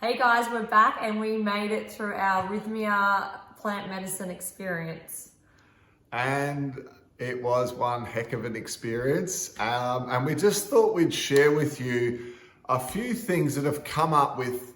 Hey guys, we're back and we made it through our Rhythmia plant medicine experience. And it was one heck of an experience. And we just thought we'd share with you a few things that have come up with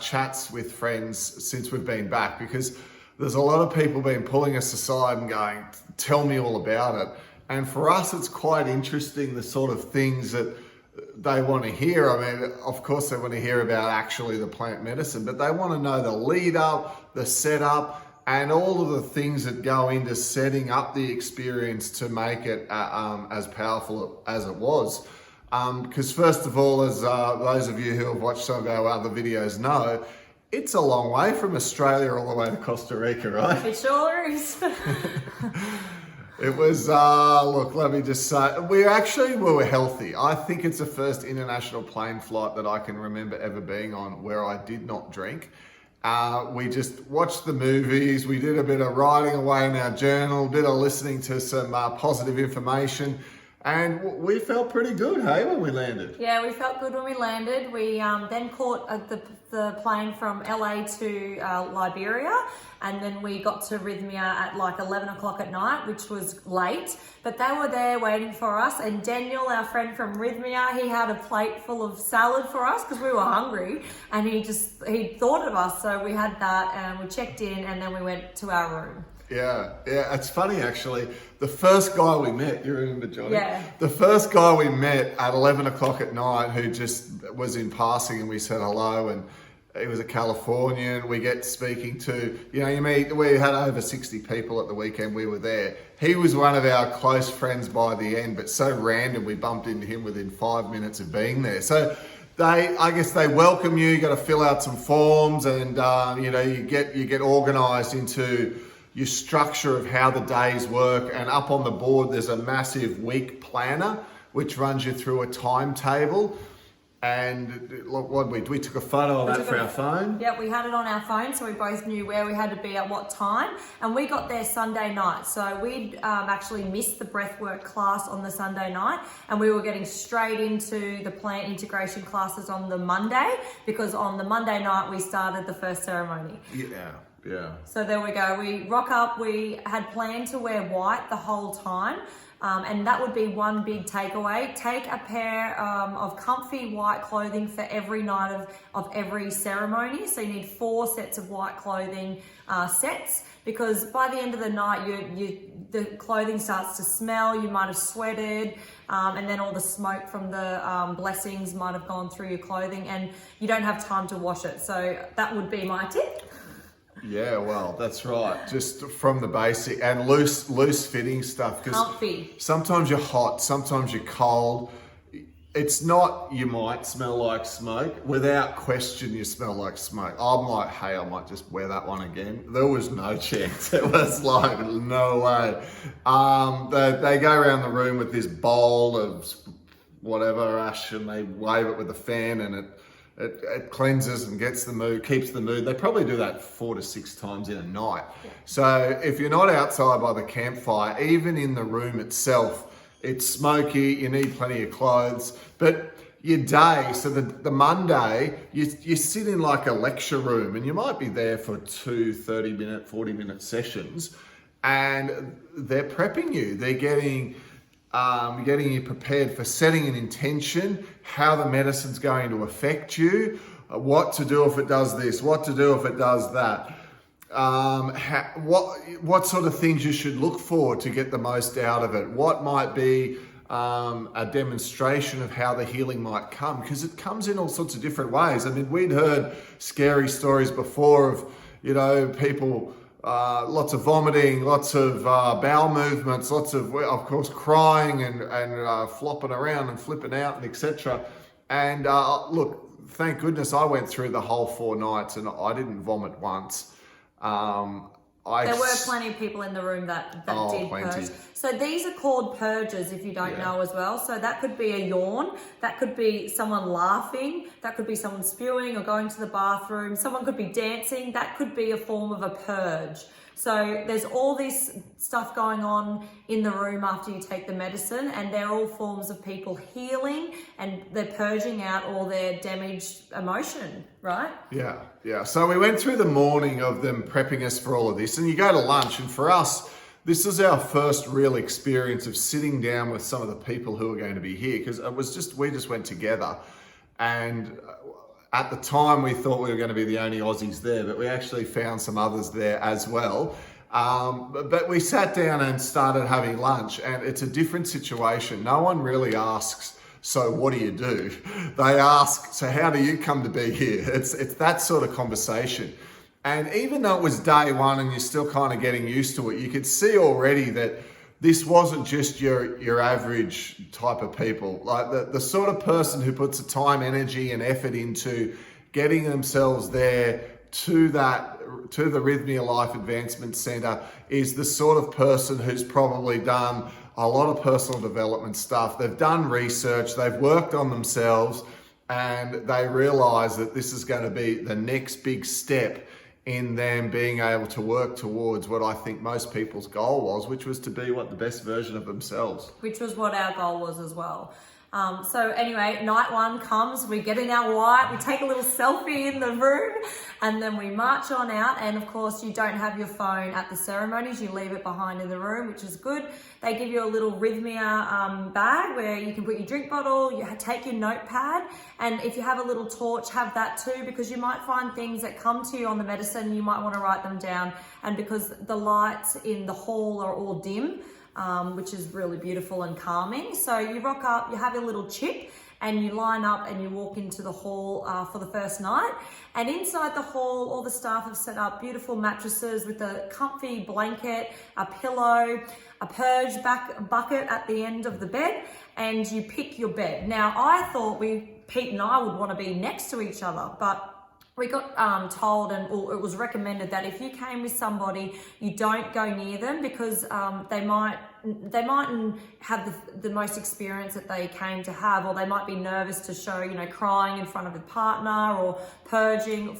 chats with friends since we've been back, because there's a lot of people been pulling us aside and going, tell me all about it. And for us, it's quite interesting, the sort of things that they want to hear. I mean, of course they want to hear about actually the plant medicine, but they want to know the lead up, the setup, and all of the things that go into setting up the experience to make it as powerful as it was. Because first of all, as those of you who have watched some of our other videos know, it's a long way from Australia all the way to Costa Rica, right? It sure is. It was, look, let me just say, we were healthy. I think it's the first international plane flight that I can remember ever being on where I did not drink. We just watched the movies, we did a bit of writing away in our journal, a bit of listening to some positive information, and we felt pretty good, hey, when we landed. Yeah, we felt good when we landed. We then caught the plane from LA to Liberia, and then we got to Rhythmia at like 11 o'clock at night, which was late, but they were there waiting for us. And Daniel, our friend from Rhythmia, he had a plate full of salad for us because we were hungry, and he thought of us. So we had that and we checked in, and then we went to our room. Yeah, it's funny actually. The first guy we met, you remember Johnny? Yeah. The first guy we met at 11 o'clock at night who just was in passing and we said hello, and he was a Californian. We get speaking to, we had over 60 people at the weekend we were there. He was one of our close friends by the end, but so random we bumped into him within 5 minutes of being there. So I guess they welcome you got to fill out some forms, and you get organized into your structure of how the days work. And up on the board, there's a massive week planner, which runs you through a timetable. And look, we took a photo of that for our phone. Yeah, we had it on our phone, so we both knew where we had to be at what time. And we got there Sunday night, so we'd actually missed the breathwork class on the Sunday night, and we were getting straight into the plant integration classes on the Monday, because on the Monday night we started the first ceremony. Yeah. So there we go. We rock up. We had planned to wear white the whole time. And that would be one big takeaway. Take a pair of comfy white clothing for every night of every ceremony. So you need 4 sets of white clothing sets, because by the end of the night, the clothing starts to smell. You might have sweated, and then all the smoke from the blessings might have gone through your clothing, and you don't have time to wash it. So that would be my tip. Yeah, well, that's right. Just from the basic and loose fitting stuff. Comfy. Sometimes you're hot, sometimes you're cold. It's not, you might smell like smoke. Without question, you smell like smoke. I'm like, hey, I might just wear that one again. There was no chance. It was like, no way. They go around the room with this bowl of whatever ash, and they wave it with a fan, and it cleanses and gets the mood, keeps the mood. They probably do that 4 to 6 times in a night. Yeah. So if you're not outside by the campfire, even in the room itself, it's smoky, you need plenty of clothes. But your day, so the Monday, you sit in like a lecture room, and you might be there for 2 30-minute, 40-minute sessions, and they're prepping you. They're getting you prepared for setting an intention, how the medicine's going to affect you, what to do if it does this, what to do if it does that, what sort of things you should look for to get the most out of it, what might be a demonstration of how the healing might come, because it comes in all sorts of different ways. I mean, we'd heard scary stories before of, people, lots of vomiting, lots of bowel movements, lots of course, crying and flopping around and flipping out and etc. And look, thank goodness I went through the whole 4 nights and I didn't vomit once. There were plenty of people in the room that did plenty. So these are called purges, if you don't know as well. So that could be a yawn, that could be someone laughing, that could be someone spewing or going to the bathroom, someone could be dancing, that could be a form of a purge. So there's all this stuff going on in the room after you take the medicine, and they're all forms of people healing, and they're purging out all their damaged emotion, right? Yeah. So we went through the morning of them prepping us for all of this, and you go to lunch, and for us, this is our first real experience of sitting down with some of the people who are going to be here, because we just went together, and at the time, we thought we were going to be the only Aussies there, but we actually found some others there as well. But we sat down and started having lunch, and it's a different situation. No one really asks, so what do you do? They ask, so how do you come to be here? It's that sort of conversation. And even though it was day one and you're still kind of getting used to it, you could see already that this wasn't just your average type of people. Like the sort of person who puts the time, energy, and effort into getting themselves there to the Rhythmia Life Advancement Centre is the sort of person who's probably done a lot of personal development stuff. They've done research, they've worked on themselves, and they realise that this is going to be the next big step in them being able to work towards what I think most people's goal was, which was to be the best version of themselves. Which was what our goal was as well. So anyway, night one comes, we get in our white, we take a little selfie in the room, and then we march on out. And of course, you don't have your phone at the ceremonies, you leave it behind in the room, which is good. They give you a little Rhythmia bag where you can put your drink bottle, you take your notepad, and if you have a little torch, have that too, because you might find things that come to you on the medicine, you might want to write them down. And because the lights in the hall are all dim, which is really beautiful and calming. So you rock up, you have your little chip, and you line up and you walk into the hall for the first night. And inside the hall, all the staff have set up beautiful mattresses with a comfy blanket, a pillow, a purge bucket at the end of the bed, and you pick your bed. Now, I thought Pete and I would want to be next to each other, but we got told, and it was recommended that if you came with somebody, you don't go near them, because they mightn't have the most experience that they came to have, or they might be nervous to show, crying in front of a partner or purging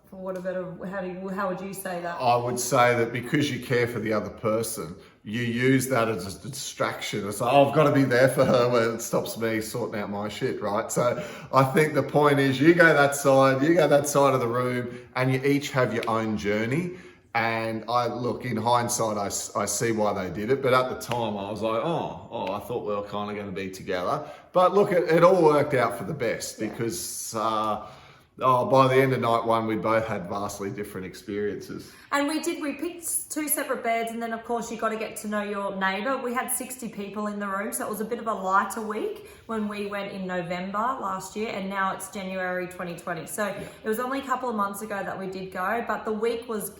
how would you say that? I would say that because you care for the other person, you use that as a distraction. It's like, I've got to be there for her when it stops me sorting out my shit, right? So I think the point is you go that side of the room, and you each have your own journey. And in hindsight, I see why they did it. But at the time, I was like, I thought we were kind of going to be together. But look, it all worked out for the best, because by the end of night one, we both had vastly different experiences. And we picked two separate beds, and then of course you got to get to know your neighbour. We had 60 people in the room, so it was a bit of a lighter week when we went in November last year, and now it's January 2020. So it was only a couple of months ago that we did go, but the week was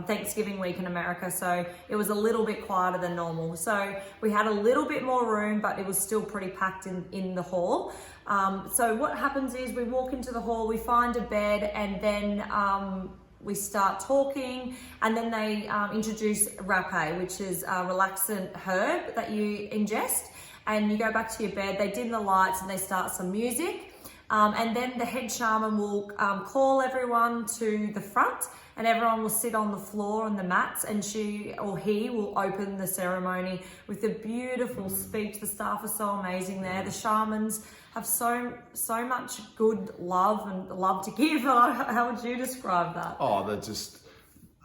Thanksgiving week in America, so it was a little bit quieter than normal. So we had a little bit more room, but it was still pretty packed in the hall. So what happens is we walk into the hall, we find a bed, and then we start talking, and then they introduce rapé, which is a relaxant herb that you ingest, and you go back to your bed, they dim the lights, and they start some music. And then the head shaman will call everyone to the front, and everyone will sit on the floor on the mats, and she or he will open the ceremony with a beautiful speech. The staff are so amazing there. The shamans have so much good love and love to give. How would you describe that?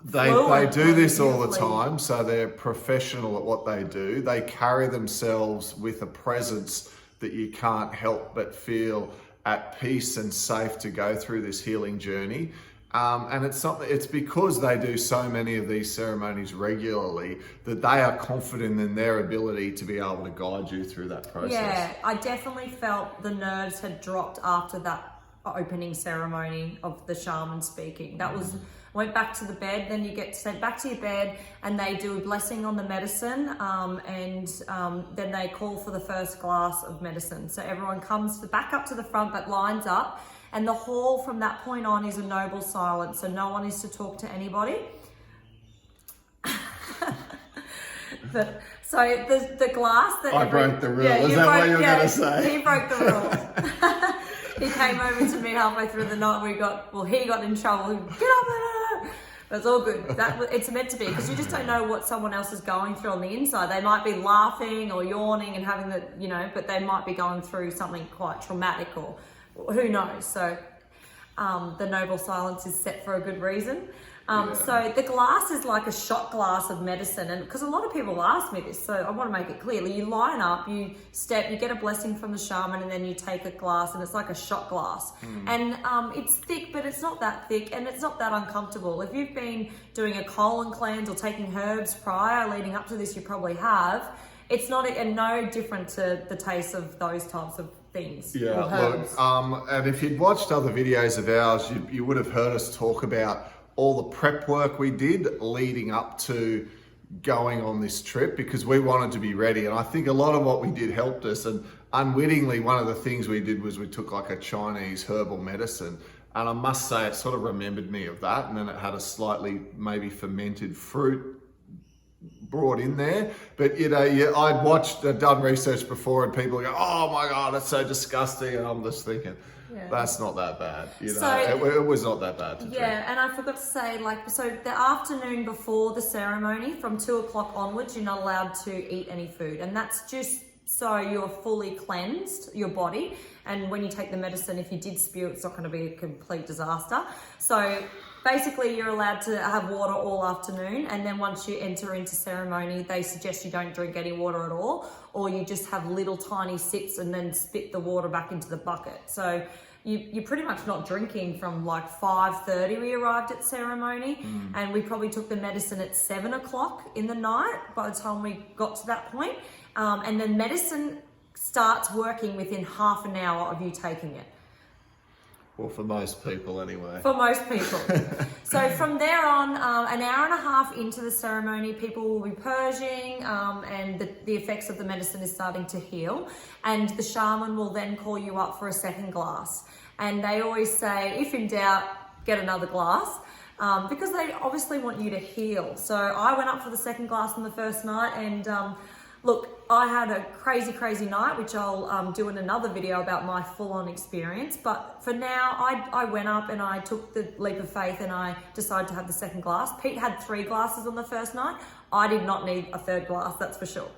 They do this all the time, so they're professional at what they do. They carry themselves with a presence that you can't help but feel at peace and safe to go through this healing journey. And it's because they do so many of these ceremonies regularly that they are confident in their ability to be able to guide you through that process. Yeah, I definitely felt the nerves had dropped after that opening ceremony of the shaman speaking. That was, went back to the bed, then you get sent back to your bed, and they do a blessing on the medicine, and then they call for the first glass of medicine. So everyone comes back up to the front, but lines up. And the hall from that point on is a noble silence, so no one is to talk to anybody. So the glass that I broke the rule. Yeah, Is that what you were going to say? He broke the rules. He came over to me halfway through the night. He got in trouble. Get up there. But it's all good. It's meant to be, because you just don't know what someone else is going through on the inside. They might be laughing or yawning and having but they might be going through something quite traumatic, or who knows. So the noble silence is set for a good reason. So the glass is like a shot glass of medicine, and because a lot of people ask me this, so I want to make it clear. You line up, you step, you get a blessing from the shaman, and then you take a glass, and it's like a shot glass. And it's thick, but it's not that thick, and it's not that uncomfortable. If you've been doing a colon cleanse or taking herbs prior, leading up to this, you probably have. It's not no different to the taste of those types of things. Yeah, or herbs. look, and if you'd watched other videos of ours, you would have heard us talk about all the prep work we did leading up to going on this trip, because we wanted to be ready. And I think a lot of what we did helped us. And unwittingly, one of the things we did was we took like a Chinese herbal medicine. And I must say, it sort of remembered me of that. And then it had a slightly maybe fermented fruit brought in there. But I'd done research before, and people go, oh my God, it's so disgusting. And I'm just thinking, that's not that bad. It was not that bad to drink. And I forgot to say, so the afternoon before the ceremony, from 2 o'clock onwards, you're not allowed to eat any food. And that's just so you're fully cleansed, your body. And when you take the medicine, if you did spew, it's not going to be a complete disaster. So basically, you're allowed to have water all afternoon, and then once you enter into ceremony, they suggest you don't drink any water at all, or you just have little tiny sips and then spit the water back into the bucket. So you're pretty much not drinking from like 5:30. We arrived at ceremony, and we probably took the medicine at 7 o'clock in the night by the time we got to that point. And then medicine starts working within half an hour of you taking it. Well, for most people anyway. For most people. So from there on, an hour and a half into the ceremony, people will be purging, and the effects of the medicine is starting to heal. And the shaman will then call you up for a second glass. And they always say, if in doubt, get another glass. Because they obviously want you to heal. So I went up for the second glass on the first night, and look, I had a crazy night, which I'll do in another video about my full-on experience. But for now, I went up and I took the leap of faith, and I decided to have the second glass. Pete had 3 glasses on the first night. I did not need a third glass, that's for sure.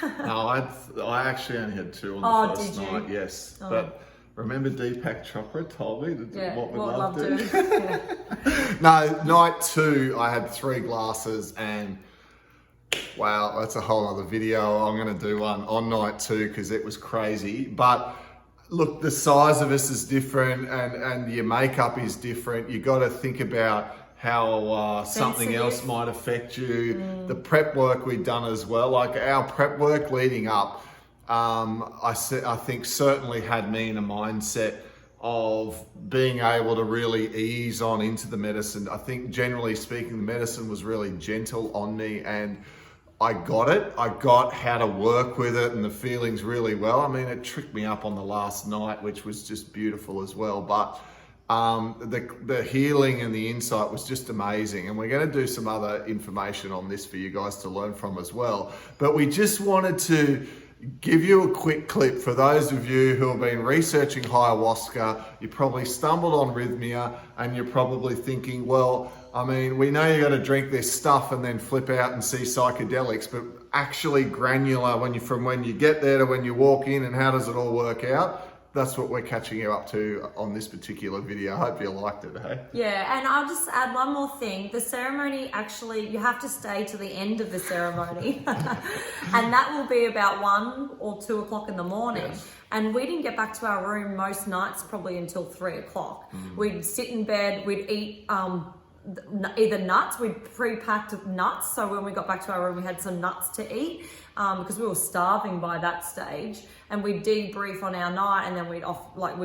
No, I actually only had 2 on the first night, yes. Oh. But remember Deepak Chopra told me what love do. No, night 2, I had 3 glasses, and wow, that's a whole other video. I'm going to do one on night 2 because it was crazy. But look, the size of us is different, and your makeup is different. You got to think about how something else might affect you. The prep work we've done as well, like our prep work leading up, I think certainly had me in a mindset of being able to really ease on into the medicine. I think generally speaking, the medicine was really gentle on me, and I got it. I got how to work with it and the feelings really well. I mean, it tricked me up on the last night, which was just beautiful as well. But the healing and the insight was just amazing. And we're going to do some other information on this for you guys to learn from as well. But we just wanted to give you a quick clip for those of you who have been researching ayahuasca. You probably stumbled on Rhythmia, and you're probably thinking, well, I mean, we know you got to drink this stuff and then flip out and see psychedelics, but actually granular from when you get there to when you walk in, and how does it all work out? That's what we're catching you up to on this particular video. I hope you liked it, hey? Yeah, and I'll just add one more thing. The ceremony, actually, you have to stay to the end of the ceremony. And that will be about 1 or 2 o'clock in the morning. Yes. And we didn't get back to our room most nights probably until 3 o'clock. We'd sit in bed, we'd eat either nuts, we'd pre-packed nuts. So when we got back to our room, we had some nuts to eat. Because we were starving by that stage, and we'd debrief on our night, and then we'd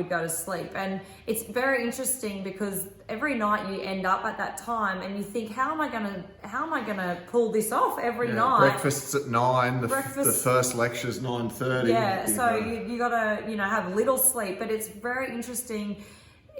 go to sleep. And it's very interesting because every night you end up at that time and you think, how am I gonna pull this off every night? Breakfast's at 9. The first lecture's 9:30. Yeah, so you gotta have little sleep, but it's very interesting.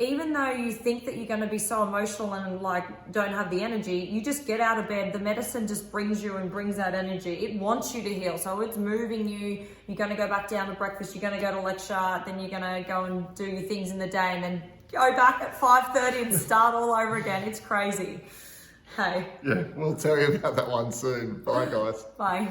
even though you think that you're going to be so emotional and like don't have the energy, you just get out of bed. The medicine just brings you and brings that energy. It wants you to heal. So it's moving you. You're going to go back down to breakfast. You're going to go to lecture. Then you're going to go and do your things in the day and then go back at 5:30 and start all over again. It's crazy. Hey. Yeah, we'll tell you about that one soon. Bye, guys. Bye.